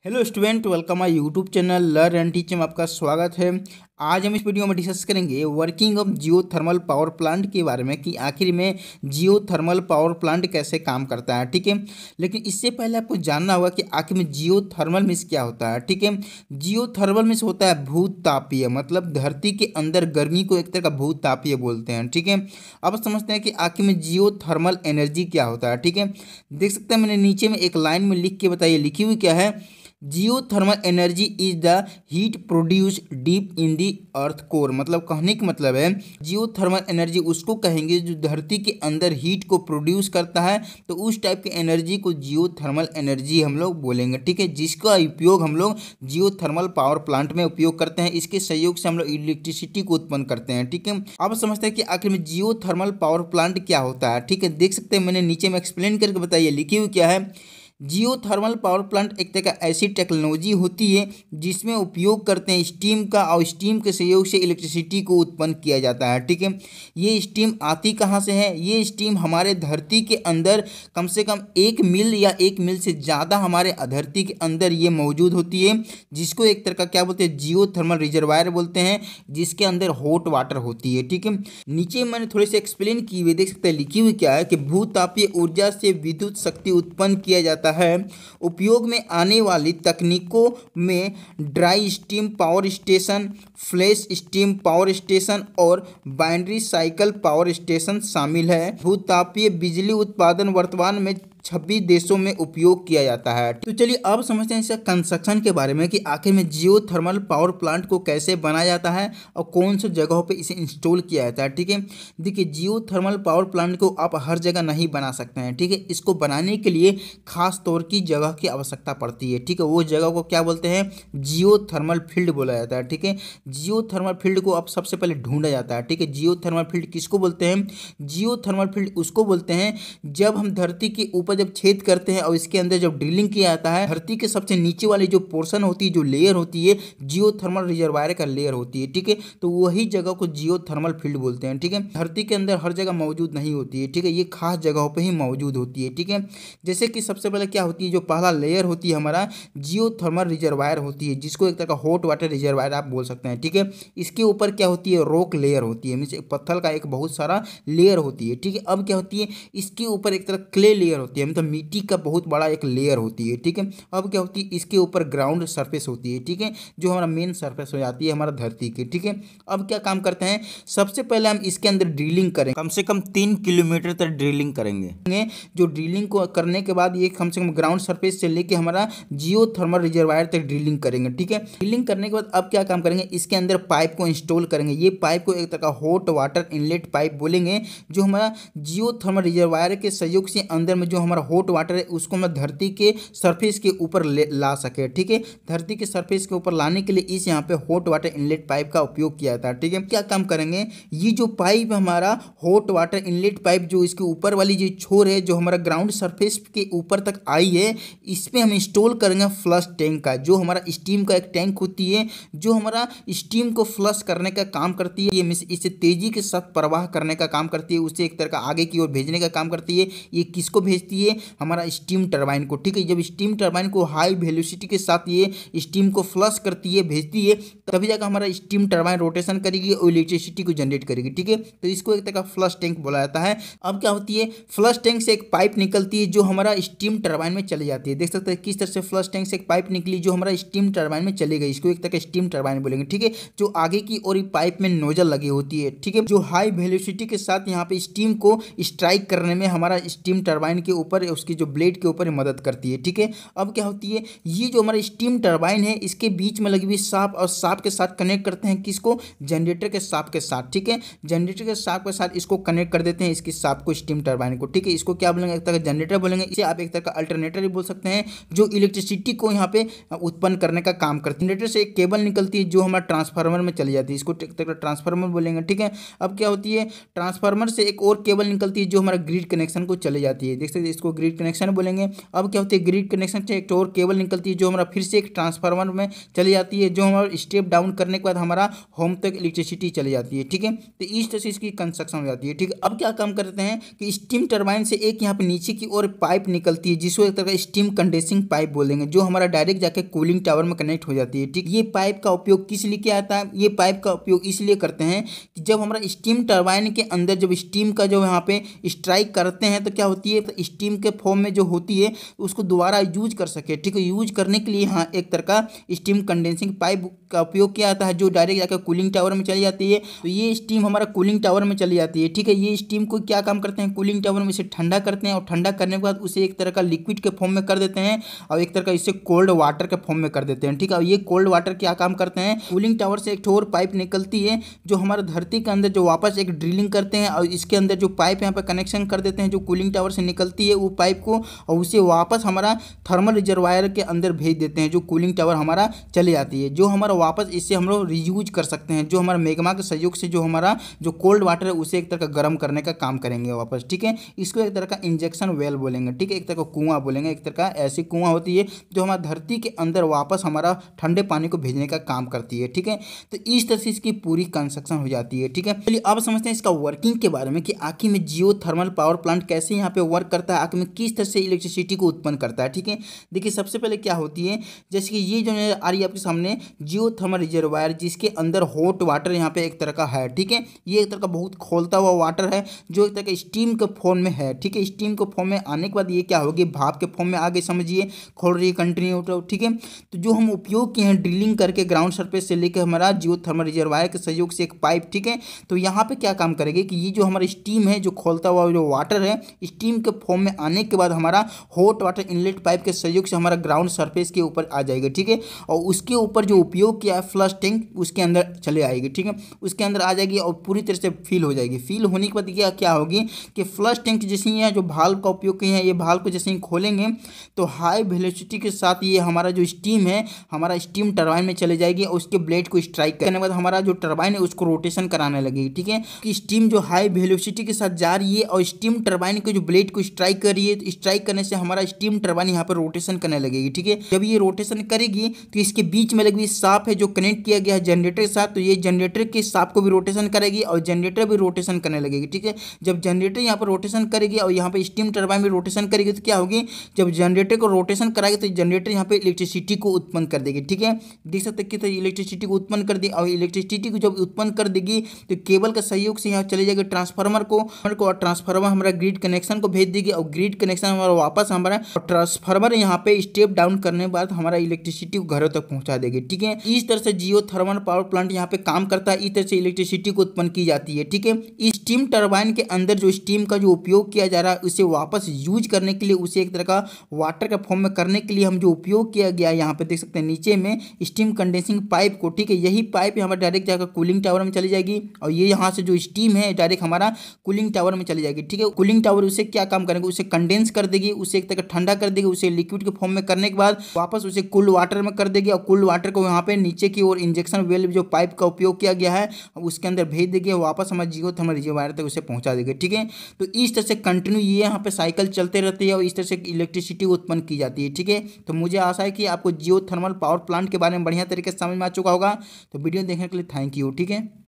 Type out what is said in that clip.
Hello student, welcome my YouTube channel learn and teach में आपका स्वागत है। आज हम इस वीडियो में डिस्कस करेंगे working of Jio thermal power plant के बारे में कि आखिर में जियो थर्मल पावर प्लांट कैसे काम करता है। ठीक है, लेकिन इससे पहले आपको जानना होगा कि आखिर में जियो थर्मल मीन्स क्या होता है। ठीक है, जियो थर्मल मीन्स होता है भूतापीय, मतलब धरती के अंदर गर्मी को एक तरह का भूतापीय बोलते हैं। ठीक है, अब समझते हैं कि आखिर में जियो थर्मल एनर्जी क्या होता है। ठीक है, देख सकते हैं मैंने नीचे में एक लाइन में लिख के बताइए, लिखी हुई क्या है। Geothermal energy is the heat produce deep in the earth core. मतलब कहने का मतलब है जियोथर्मल एनर्जी उसको कहेंगे जो धरती के अंदर हीट को प्रोड्यूस करता है, तो उस टाइप की एनर्जी को जियोथर्मल एनर्जी हम लोग बोलेंगे। ठीक है, जिसका उपयोग हम लोग जियोथर्मल पावर प्लांट में उपयोग करते हैं। इसके सहयोग से हम लोग इलेक्ट्रिसिटी को उत्पन्न करते हैं। ठीक है, अब समझते हैं कि आखिर में जियोथर्मल पावर प्लांट क्या होता है। ठीक है, देख सकते हैं मैंने नीचे में एक्सप्लेन करके बताइए, लिखी हुई क्या है। जियोथर्मल पावर प्लांट एक तरह का ऐसी टेक्नोलॉजी होती है जिसमें उपयोग करते हैं स्टीम का, और स्टीम के सहयोग से इलेक्ट्रिसिटी को उत्पन्न किया जाता है। ठीक है, ये स्टीम आती कहाँ से है? ये स्टीम हमारे धरती के अंदर कम से कम 1 मील या 1 मील से ज़्यादा हमारे धरती के अंदर ये मौजूद होती है, जिसको एक तरह का क्या बोलते हैं, जियोथर्मल रिजर्वायर बोलते हैं, जिसके अंदर हॉट वाटर होती है। ठीक है, नीचे मैंने थोड़े से एक्सप्लेन की हुई, देख सकते हैं लिखी हुई क्या है कि भूतापीय ऊर्जा से विद्युत शक्ति उत्पन्न किया जाता है। उपयोग में आने वाली तकनीकों में dry steam power station, flash steam power station और बाइनरी साइकिल पावर स्टेशन शामिल है। भूतापीय बिजली उत्पादन वर्तमान में 26 देशों में उपयोग किया जाता है। तो चलिए अब समझते हैं इसका कंस्ट्रक्शन के बारे में कि आखिर में जियोथर्मल पावर प्लांट को कैसे बनाया जाता है और कौन सी जगहों पे इसे इंस्टॉल किया जाता है। ठीक है, देखिए जियोथर्मल पावर प्लांट को आप हर जगह नहीं बना सकते हैं। ठीक है, इसको बनाने के लिए खास तौर की जगह की आवश्यकता पड़ती है। ठीक है, वो जगह को क्या बोलते हैं, जियोथर्मल फील्ड बोला जाता है। ठीक है, जियोथर्मल फील्ड को अब सबसे पहले ढूंढा जाता है। ठीक है, जियोथर्मल फील्ड किसको बोलते हैं? जियोथर्मल फील्ड उसको बोलते हैं जब हम धरती के ऊपर जब छेद करते हैं और इसके अंदर जब ड्रिलिंग किया जाता है, धरती के सबसे नीचे वाली जो पोर्शन होती है, जो लेयर होती है, जियोथर्मल रिजर्वायर का लेयर होती है। ठीक है, तो वही जगह को जियोथर्मल फील्ड बोलते हैं। ठीक है, धरती के अंदर हर जगह मौजूद नहीं होती है। ठीक है, ये खास जगहों पे ही मौजूद होती है। ठीक है, जैसे कि सबसे पहले क्या होती है, जो पहला लेयर होती है हमारा जियोथर्मल रिजर्वायर होती है, जिसको एक तरह का हॉट वाटर रिजर्वायर आप बोल सकते हैं। ठीक है, इसके ऊपर क्या होती है, रॉक लेयर होती है, मीन्स पत्थर का एक बहुत सारा लेयर होती है। ठीक है, अब क्या होती है, इसके ऊपर एक तरह क्ले लेयर होती है, मतलब मिट्टी का बहुत बड़ा एक लेयर होती है। ठीक है, अब क्या होती है, इसके ऊपर ग्राउंड सरफेस होती है। ठीक है, जो हमारा मेन सरफेस हो जाती है हमारा धरती की। ठीक है, अब क्या काम करते हैं, सबसे पहले हम इसके अंदर ड्रिलिंग करें, कम से कम 3 किलोमीटर तक ड्रिलिंग करेंगे। जो ड्रिलिंग को करने के बाद ये कम से कम ग्राउंड सरफेस से लेके हमारा जियोथर्मल रिजर्वायर तक ड्रिलिंग करेंगे। ठीक है, ड्रिलिंग करने के बाद अब क्या काम करेंगे, इसके अंदर पाइप को इंस्टॉल करेंगे। ये पाइप को एक तरह का हॉट वाटर इनलेट पाइप बोलेंगे, जो हमारा जियोथर्मल रिजर्वायर के सहयोग से अंदर में जो हमारा हॉट वाटर है उसको हम धरती के सरफेस के ऊपर ला सके। ठीक है, धरती के सरफेस के ऊपर लाने के लिए इस यहाँ पे हॉट वाटर इनलेट पाइप का उपयोग किया जाता है। ठीक है, क्या काम करेंगे, ये जो पाइप हमारा हॉट वाटर इनलेट पाइप, जो इसके ऊपर वाली जो छोर है, जो हमारा ग्राउंड सरफेस के ऊपर तक आई है, इस पे हम इंस्टॉल करेंगे फ्लश टैंक का, जो हमारा स्टीम का एक टैंक होती है, जो हमारा स्टीम को फ्लश करने का काम करती है। ये इसे तेजी के साथ प्रवाह करने का काम करती है, उसे एक तरह का आगे की ओर भेजने का काम करती है। ये किसको भेजती है, हमारा स्टीम टरबाइन को। ठीक है, जब स्टीम टरबाइन को हाई वेलोसिटी के साथ ये स्टीम को फ्लश करती है, भेजती है, तभी जाकर हमारा स्टीम टरबाइन रोटेशन करेगी और इलेक्ट्रिसिटी को जनरेट करेगी। ठीक है, तो इसको एक तरह का फ्लश टैंक बोला जाता है। अब क्या होती है, फ्लश टैंक से एक पाइप निकलती है जो हमारा स्टीम टरबाइन में चली जाती है। देख सकते हैं किस तरह से फ्लश टैंक से एक पाइप निकली जो हमारा स्टीम टरबाइन में चली गई, इसको एक तरह का स्टीम टरबाइन बोलेंगे। ठीक है, जो आगे की और पाइप में नोजल लगी होती है। ठीक है, जो हाई वेलोसिटी के साथ यहाँ पे स्टीम को स्ट्राइक करने में हमारा स्टीम टरबाइन के ऊपर, उसकी जो ब्लेड के ऊपर मदद करती है। ठीक है, अब क्या होती है, ये जो हमारा स्टीम टरबाइन है, इसके बीच में लगी हुई शाफ्ट, और शाफ्ट के साथ कनेक्ट करते हैं किसको, जनरेटर के शाफ्ट के साथ। ठीक है, जनरेटर के शाफ्ट के साथ इसको कनेक्ट कर देते हैं, इसकी शाफ्ट को, स्टीम टरबाइन को। ठीक है, इसको क्या बोलेंगे, एक तरह का जनरेटर बोलेंगे। इसे आप एक तरह का अल्टरनेटर भी बोल सकते हैं, जो इलेक्ट्रिसिटी को यहाँ पे उत्पन्न करने का काम करती है। जनरेटर से एक केबल निकलती है जो हमारा ट्रांसफार्मर में चली जाती है, इसको एक तरह का ट्रांसफार्मर बोलेंगे। ठीक है, अब क्या होती है, ट्रांसफार्मर से एक और केबल निकलती है जो हमारा ग्रिड कनेक्शन को चली जाती है। देख सकते हैं इसको ग्रिड कनेक्शन बोलेंगे। अब क्या होती है, ग्रिड कनेक्शन से एक और केबल निकलती है जो हमारा फिर से एक ट्रांसफार्मर में चली जाती है, जो हमारा स्टेप डाउन करने के बाद हमारा होम तक इलेक्ट्रिसिटी चली जाती है। ठीक है, तो इस तरह से इसकी कंस्ट्रक्शन हो जाती है। ठीक है, अब क्या काम करते हैं कि स्टीम टरबाइन से एक यहाँ पे नीचे की ओर पाइप निकलती है जिसको एक तरह का स्टीम कंडेंसिंग पाइप बोलेंगे, जो हमारा डायरेक्ट जाके कूलिंग टावर में कनेक्ट हो जाती है। ठीक, ये पाइप का उपयोग किस लिए किया जाता है, ये पाइप का उपयोग इसलिए करते हैं कि जब हमारा स्टीम टरबाइन के अंदर जब स्टीम का जो यहाँ पे स्ट्राइक करते हैं तो क्या होती है, तो स्टीम के फॉर्म में जो होती है उसको दोबारा यूज कर सके। ठीक है, यूज करने के लिए यहाँ एक तरह का स्टीम कंडेंसिंग पाइप का उपयोग किया जाता है जो डायरेक्ट जाकर कूलिंग टावर में चली जाती है। तो ये स्टीम हमारा कूलिंग टावर में चली जाती है। ठीक है, ये स्टीम को क्या काम करते हैं, कूलिंग टावर में इसे ठंडा करते हैं और ठंडा करने के बाद उसे एक तरह का लिक्विड के फॉर्म में कर देते हैं और एक तरह का इसे कोल्ड वाटर के फॉर्म में कर देते हैं। ठीक है, ये कोल्ड वाटर क्या काम करते हैं, कूलिंग टावर से एक और पाइप निकलती है जो हमारा धरती के अंदर जो वापस एक ड्रिलिंग करते हैं और इसके अंदर जो पाइप यहाँ पर कनेक्शन कर देते हैं जो कूलिंग टावर से निकलती है वो पाइप को, और उसे वापस हमारा थर्मल रिजर्वायर के अंदर भेज देते हैं जो कूलिंग टावर हमारा चली जाती है, जो हमारा वापस इससे हम लोग रीयूज कर सकते हैं, जो हमारा मैग्मा के सहयोग से जो हमारा जो कोल्ड वाटर है उसे एक तरह का गर्म करने का काम करेंगे वापस। ठीक है, इसको एक तरह का इंजेक्शन वेल बोलेंगे। ठीक है, एक तरह का कुआं बोलेंगे, एक तरह का ऐसी कुआं होती है जो हमारा धरती के अंदर वापस हमारा ठंडे पानी को भेजने का काम करती है। ठीक है, तो इस तरह से इसकी पूरी कंस्ट्रक्शन हो जाती है। ठीक है, चलिए अब समझते हैं इसका वर्किंग के बारे में कि आखिर में जियो थर्मल पावर प्लांट कैसे यहाँ पे वर्क करता है, आखिर में किस तरह से इलेक्ट्रिसिटी को उत्पन्न करता है। ठीक है, देखिए सबसे पहले क्या होती है, जैसे कि ये जो आ रही है आपके सामने जियो थर्मल रिजर्वायर जिसके अंदर हॉट वाटर यहाँ पे एक तरह का है। ठीक है, ये एक तरह का बहुत खोलता हुआ वाटर है जो एक तरह का स्टीम के फॉर्म में है। ठीक है, स्टीम के फॉर्म में आने के बाद ये क्या होगी, भाप के फॉर्म में आगे समझिए खोल रही है कंटिन्यू। ठीक है, तो जो हम उपयोग किए हैं ड्रिलिंग करके ग्राउंड सरफेस से लेकर हमारा जियो थर्मल रिजर्वायर के सहयोग से एक पाइप। ठीक है, तो यहाँ पे क्या काम करेगी कि ये जो हमारा स्टीम है जो खोलता हुआ जो वाटर है स्टीम के फॉर्म में आने के बाद हमारा हॉट वाटर इनलेट पाइप के सहयोग से हमारा ग्राउंड सरफेस के ऊपर आ जाएगा। ठीक है, और उसके ऊपर जो उपयोग किया है फ्लश टैंक उसके अंदर चले आएगी। ठीक है, उसके अंदर आ जाएगी और पूरी तरह से फिल हो जाएगी। फिल होने के बाद क्या होगी कि फ्लश टैंक जैसे ही जो भाल्व का उपयोग किए हैं ये भाल्व को जैसे ही खोलेंगे तो हाई वेलोसिटी के साथ ये हमारा जो स्टीम है हमारा स्टीम टरबाइन में चले जाएगी और उसके ब्लेड को स्ट्राइक करने के बाद हमारा जो टरबाइन है उसको रोटेशन कराने लगेगी। ठीक है, कि स्टीम जो हाई वेलोसिटी के साथ जा रही है और स्टीम टरबाइन के जो ब्लेड को स्ट्राइक कर रही है तो स्ट्राइक करने से हमारा स्टीम टरबाइन यहाँ पर रोटेशन करने लगेगी। ठीक है, जब ये रोटेशन करेगी तो इसके बीच में लगी शाफ्ट है जो कनेक्ट किया गया है जनरेटर के साथ, तो ये जनरेटर के शाफ्ट को भी रोटेशन करेगी और जनरेटर भी रोटेशन करने लगेगी। ठीक है, जब जनरेटर यहाँ पर रोटेशन करेगी और यहाँ पे स्टीम टरबाइन भी रोटेशन करेगी तो क्या होगी, जब जनरेटर को रोटेशन कराएगी तो जनरेटर यहाँ पे इलेक्ट्रिसिटी को उत्पन्न कर देगी। ठीक है, देख सकते हैं कि तो इलेक्ट्रिसिटी को उत्पन्न कर दी और इलेक्ट्रिसिटी को जब उत्पन्न कर देगी तो केबल का सहयोग से यहाँ चले जाएगा ट्रांसफार्मर को और ट्रांसफार्मर हमारा ग्रिड कनेक्शन को भेज देगी और ग्रिड कनेक्शन हमारा वापस हमारा ट्रांसफार्मर यहाँ पे स्टेप डाउन करने के बाद हमारा इलेक्ट्रिसिटी को घरों तक पहुंचा देगी। ठीक है, इस तरह से जियो थर्मल पावर प्लांट यहाँ पे काम करता है, इस तरह से इलेक्ट्रिसिटी को उत्पन्न की जाती है। ठीक है, इस स्टीम टरबाइन के अंदर जो स्टीम का जो उपयोग किया जा रहा है उसे वापस यूज करने के लिए उसे एक तरह का वाटर का फॉर्म में करने के लिए हम जो उपयोग किया गया यहाँ पे देख सकते हैं नीचे में स्टीम कंडेंसिंग पाइप को। ठीक है, यही पाइप यहाँ पर डायरेक्ट जाकर कूलिंग टावर में चली जाएगी और ये यहाँ से जो स्टीम है डायरेक्ट हमारा कूलिंग टावर में चली जाएगी। ठीक है, कूलिंग टावर उसे क्या काम करेंगे, उसे कंडेंस कर देगी, उसे एक तरह का ठंडा कर देगी, उसे लिक्विड के फॉर्म में करने के बाद वापस उसे कूल्ड वाटर में कर देगी और कूल्ड वाटर को यहाँ पे नीचे की ओर इंजेक्शन वेल जो पाइप का उपयोग किया गया है उसके अंदर भेज देगी और वापस हमारे जियो थर्मल रिजर्वायर तक उसे पहुंचा देगी। ठीक है, तो इस तरह से कंटिन्यू ये यहाँ पे साइकिल चलते रहती है और इस तरह से इलेक्ट्रिसिटी उत्पन्न की जाती है। ठीक है, तो मुझे आशा है कि आपको जियो थर्मल पावर प्लांट के बारे में बढ़िया तरीके से समझ में आ चुका होगा। तो वीडियो देखने के लिए थैंक यू। ठीक है।